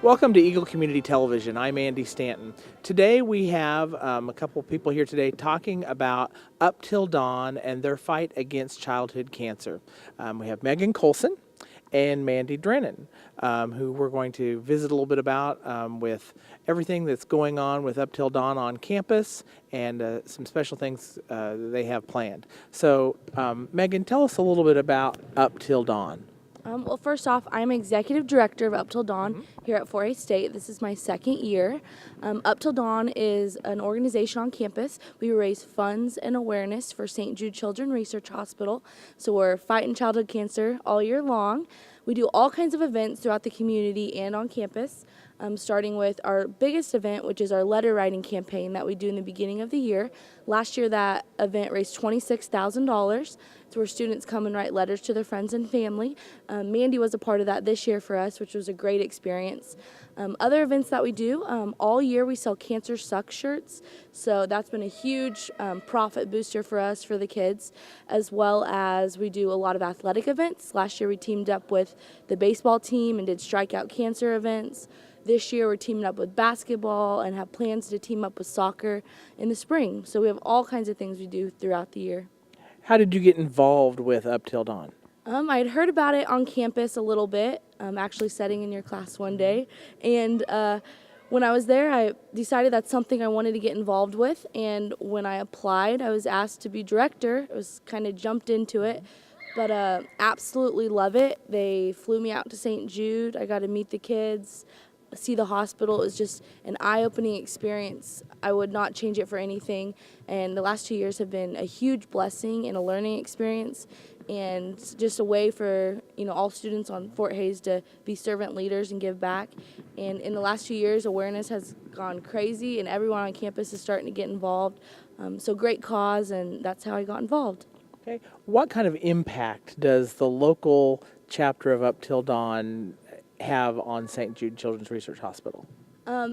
Welcome to Eagle Community Television. I'm Mandy Stanton. Today we have a couple people here today talking about Up Till Dawn and their fight against childhood cancer. We have Megan Colson and Mandy Drennon, who we're going to visit a little bit about with everything that's going on with Up Till Dawn on campus and some special things that they have planned. So, Megan, tell us a little bit about Up Till Dawn. Well, first off, I'm Executive Director of Up Till Dawn here at Fort Hays State. This is my second year. Up Till Dawn is an organization on campus. We raise funds and awareness for St. Jude Children's Research Hospital. So we're fighting childhood cancer all year long. We do all kinds of events throughout the community and on campus, starting with our biggest event, which is our letter writing campaign that we do in the beginning of the year. Last year, that event raised $26,000. It's where students come and write letters to their friends and family. Mandy was a part of that this year for us, which was a great experience. Other events that we do, all year we sell Cancer Sucks shirts, so that's been a huge profit booster for us, for the kids, as well as we do a lot of athletic events. Last year we teamed up with the baseball team and did Strikeout Cancer events. This year we're teaming up with basketball and have plans to team up with soccer in the spring. So we have all kinds of things we do throughout the year. How did you get involved with Up Till Dawn? I had heard about it on campus a little bit, actually sitting in your class one day. And when I was there, I decided that's something I wanted to get involved with. And when I applied, I was asked to be director. I was kind of jumped into it, but absolutely love it. They flew me out to St. Jude. I got to meet the kids, see the hospital. It was just an eye-opening experience. I would not change it for anything. And the last 2 years have been a huge blessing and a learning experience, and just a way for all students on Fort Hays to be servant leaders and give back. And in the last 2 years, awareness has gone crazy, and everyone on campus is starting to get involved. So great cause, and that's how I got involved. Okay. What kind of impact does the local chapter of Up Till Dawn have on St. Jude Children's Research Hospital?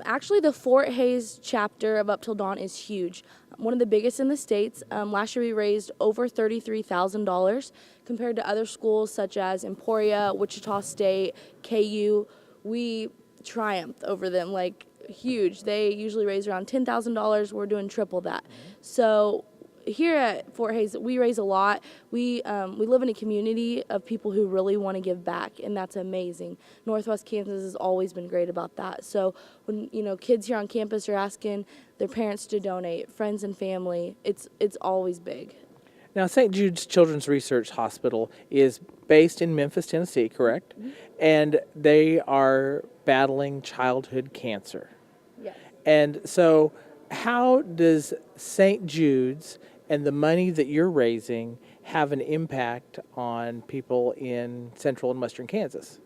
Actually, the Fort Hays chapter of Up Till Dawn is huge. One of the biggest in the States. Last year we raised over $33,000 compared to other schools such as Emporia, Wichita State, KU. We triumphed over them, like huge. They usually raise around $10,000. We're doing triple that. So here at Fort Hays, we raise a lot. We live in a community of people who really want to give back, and that's amazing. Northwest Kansas has always been great about that. So when kids here on campus are asking their parents to donate, friends and family, it's always big. Now, St. Jude's Children's Research Hospital is based in Memphis, Tennessee, correct? Mm-hmm. And they are battling childhood cancer. Yes. And so how does St. Jude's and the money that you're raising have an impact on people in central and western Kansas?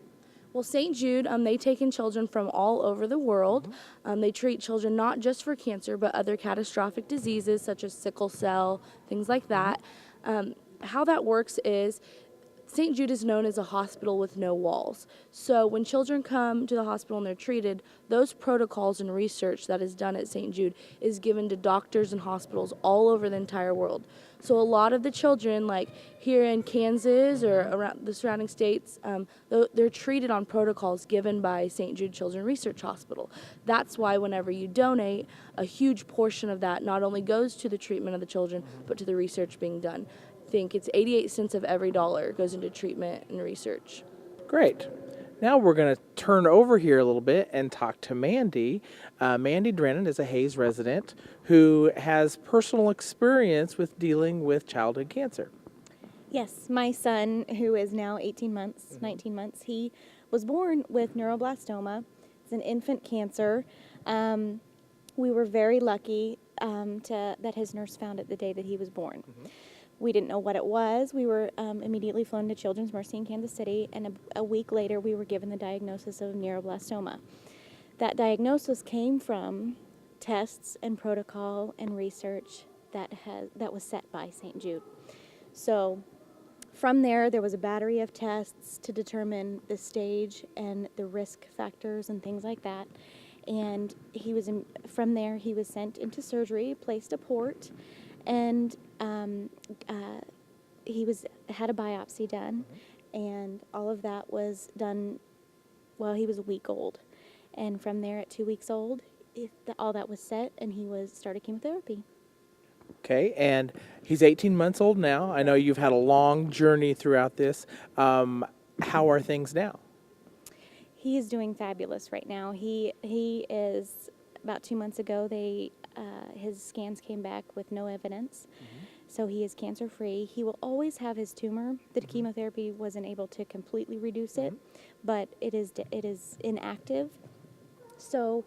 Well, St. Jude, they take in children from all over the world. They treat children not just for cancer, but other catastrophic diseases such as sickle cell, things like that. How that works is St. Jude is known as a hospital with no walls. So when children come to the hospital and they're treated, those protocols and research that is done at St. Jude is given to doctors and hospitals all over the entire world. So a lot of the children, like here in Kansas or around the surrounding states, they're treated on protocols given by St. Jude Children's Research Hospital. That's why whenever you donate, a huge portion of that not only goes to the treatment of the children, but to the research being done. I think it's 88 cents of every dollar goes into treatment and research. Great. Now we're going to turn over here a little bit and talk to Mandy. Mandy Drennon is a Hays resident who has personal experience with dealing with childhood cancer. Yes, my son, who is now 18 months, 19 months, he was born with neuroblastoma. It's an infant cancer. We were very lucky that his nurse found it the day that he was born. We didn't know what it was. We were immediately flown to Children's Mercy in Kansas City, and a week later we were given the diagnosis of neuroblastoma. That diagnosis came from tests and protocol and research that was set by St. Jude. So from there was a battery of tests to determine the stage and the risk factors and things like that. And from there he was sent into surgery, placed a port, and he had a biopsy done, and all of that was done while he was a week old. And from there, at 2 weeks old, all that was set, and he was started chemotherapy. Okay, and he's 18 months old now. I know you've had a long journey throughout this. How are things now? He is doing fabulous right now. He is, about 2 months ago, his scans came back with no evidence. So he is cancer free. He will always have his tumor. The chemotherapy wasn't able to completely reduce it, but it is inactive. So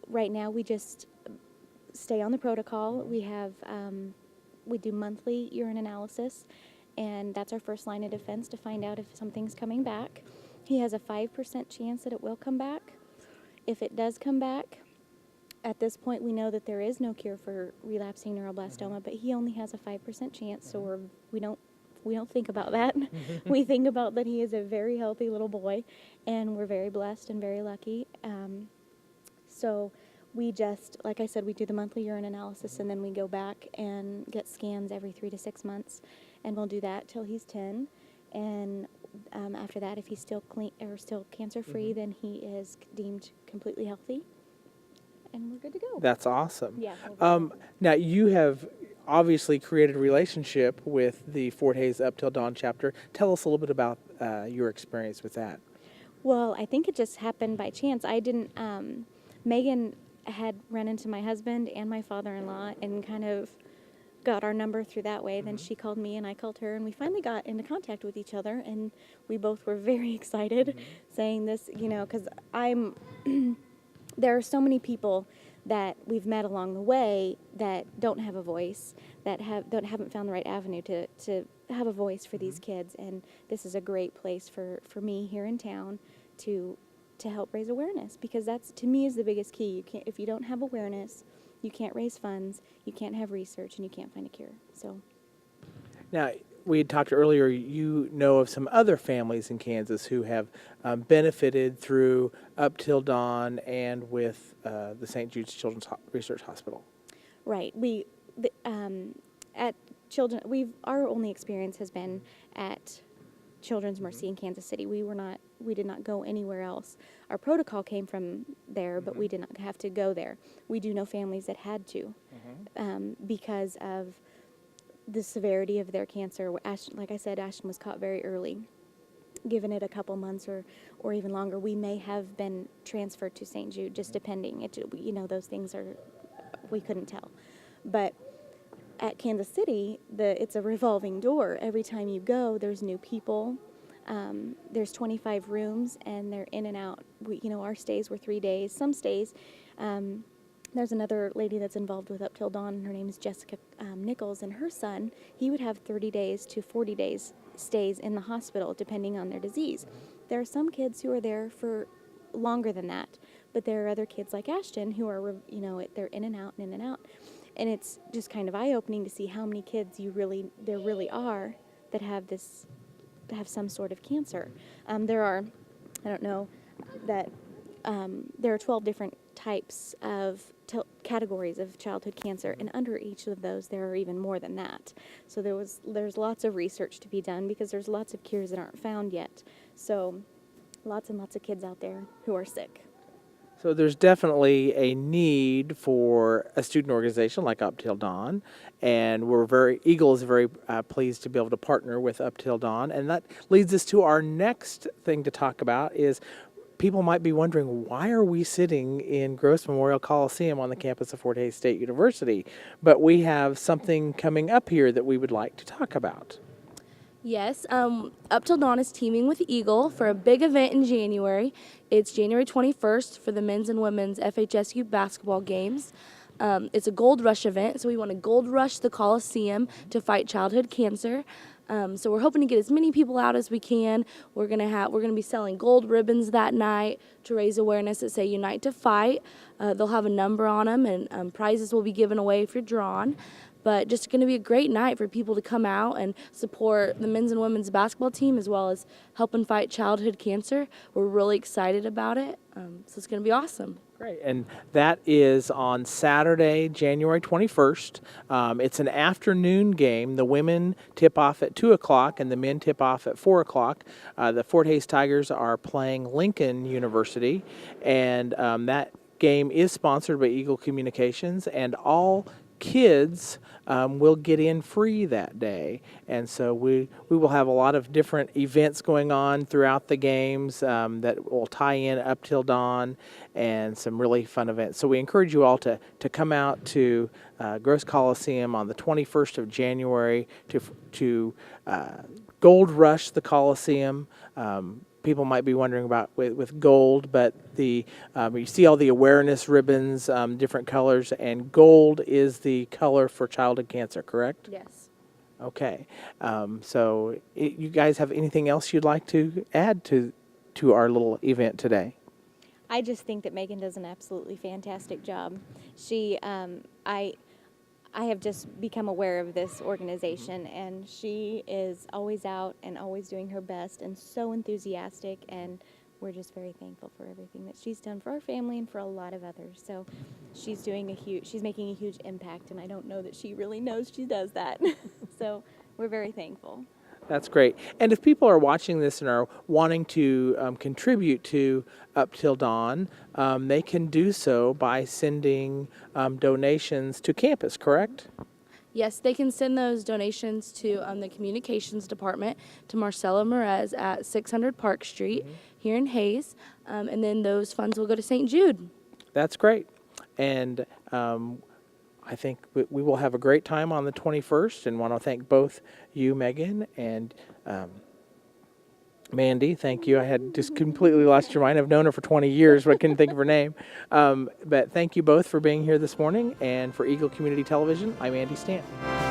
right now we just stay on the protocol. We do monthly urine analysis, and that's our first line of defense to find out if something's coming back. He has a 5% chance that it will come back. If it does come back, at this point we know that there is no cure for relapsing neuroblastoma, but he only has a 5% chance, so we don't think about that. We think about that he is a very healthy little boy, and we're very blessed and very lucky. So we just, like I said, we do the monthly urine analysis, and then we go back and get scans every 3 to 6 months, and we'll do that till he's 10. And after that, if he's still clean or still cancer-free, then he is deemed completely healthy, and we're good to go. That's awesome. Yeah. Now, you have obviously created a relationship with the Fort Hays Up Till Dawn chapter. Tell us a little bit about your experience with that. Well, I think it just happened by chance. I didn't, Megan had run into my husband and my father-in-law and kind of got our number through that way. Then she called me and I called her, and we finally got into contact with each other, and we both were very excited saying this, because there are so many people that we've met along the way that don't have a voice, that haven't found the right avenue to have a voice for these kids, and this is a great place for me here in town to help raise awareness, because that's, to me, is the biggest key. If you don't have awareness, you can't raise funds, you can't have research, and you can't find a cure. So Now, we had talked earlier, you know of some other families in Kansas who have benefited through Up Till Dawn and with the St. Jude's Children's Research Hospital. right, at children, our only experience has been at Children's Mercy in Kansas City. We did not go anywhere else. Our protocol came from there, but we did not have to go there. We do know families that had to, because of the severity of their cancer. Like I said, Ashton was caught very early. Given it a couple months or even longer, we may have been transferred to St. Jude, just depending. Those things we couldn't tell. But at Kansas City, it's a revolving door. Every time you go, there's new people. There's 25 rooms, and they're in and out. Our stays were 3 days. Some stays, there's another lady that's involved with Up Till Dawn, and her name is Jessica Nichols, and her son, he would have 30 days to 40 days stays in the hospital, depending on their disease. There are some kids who are there for longer than that, but there are other kids like Ashton who are, they're in and out and in and out. And it's just kind of eye-opening to see how many kids there really are that have some sort of cancer. There are 12 different types of categories of childhood cancer, and under each of those there are even more than that. So there's lots of research to be done, because there's lots of cures that aren't found yet. So lots and lots of kids out there who are sick. So there's definitely a need for a student organization like Up Till Dawn, and Eagle is very pleased to be able to partner with Up Till Dawn, and that leads us to our next thing to talk about. Is people might be wondering, why are we sitting in Gross Memorial Coliseum on the campus of Fort Hays State University? But we have something coming up here that we would like to talk about. Yes, Up Till Dawn is teaming with Eagle for a big event in January. It's January 21st for the men's and women's FHSU basketball games. It's a gold rush event, so we want to gold rush the Coliseum to fight childhood cancer. So we're hoping to get as many people out as we can. We're gonna be selling gold ribbons that night to raise awareness that say "Unite to Fight." They'll have a number on them, and prizes will be given away if you're drawn. but just going to be a great night for people to come out and support the men's and women's basketball team as well as helping fight childhood cancer. We're really excited about it, so it's going to be awesome. Great, and that is on Saturday, January 21st. It's an afternoon game. The women tip off at 2 o'clock and the men tip off at 4 o'clock. The Fort Hays Tigers are playing Lincoln University, and that game is sponsored by Eagle Communications, and all kids will get in free that day. And so we will have a lot of different events going on throughout the games that will tie in up till dawn, and some really fun events. So we encourage you all to come out to Gross Coliseum on the 21st of January to Gold Rush the Coliseum. People might be wondering about with gold, but you see all the awareness ribbons, different colors, and gold is the color for childhood cancer, correct? Yes. Okay. You guys have anything else you'd like to add to our little event today? I just think that Megan does an absolutely fantastic job. I have just become aware of this organization, and she is always out and always doing her best and so enthusiastic, and we're just very thankful for everything that she's done for our family and for a lot of others. So she's making a huge impact, and I don't know that she really knows she does that. So we're very thankful. That's great. And if people are watching this and are wanting to contribute to Up Till Dawn, they can do so by sending donations to campus, correct? Yes, they can send those donations to the communications department to Marcella Merez at 600 Park Street here in Hayes, and then those funds will go to St. Jude. That's great. And I think we will have a great time on the 21st, and want to thank both you, Megan, and Mandy. Thank you. I had just completely lost your mind. I've known her for 20 years, but I couldn't think of her name. But thank you both for being here this morning, and for Eagle Community Television, I'm Mandy Stanton.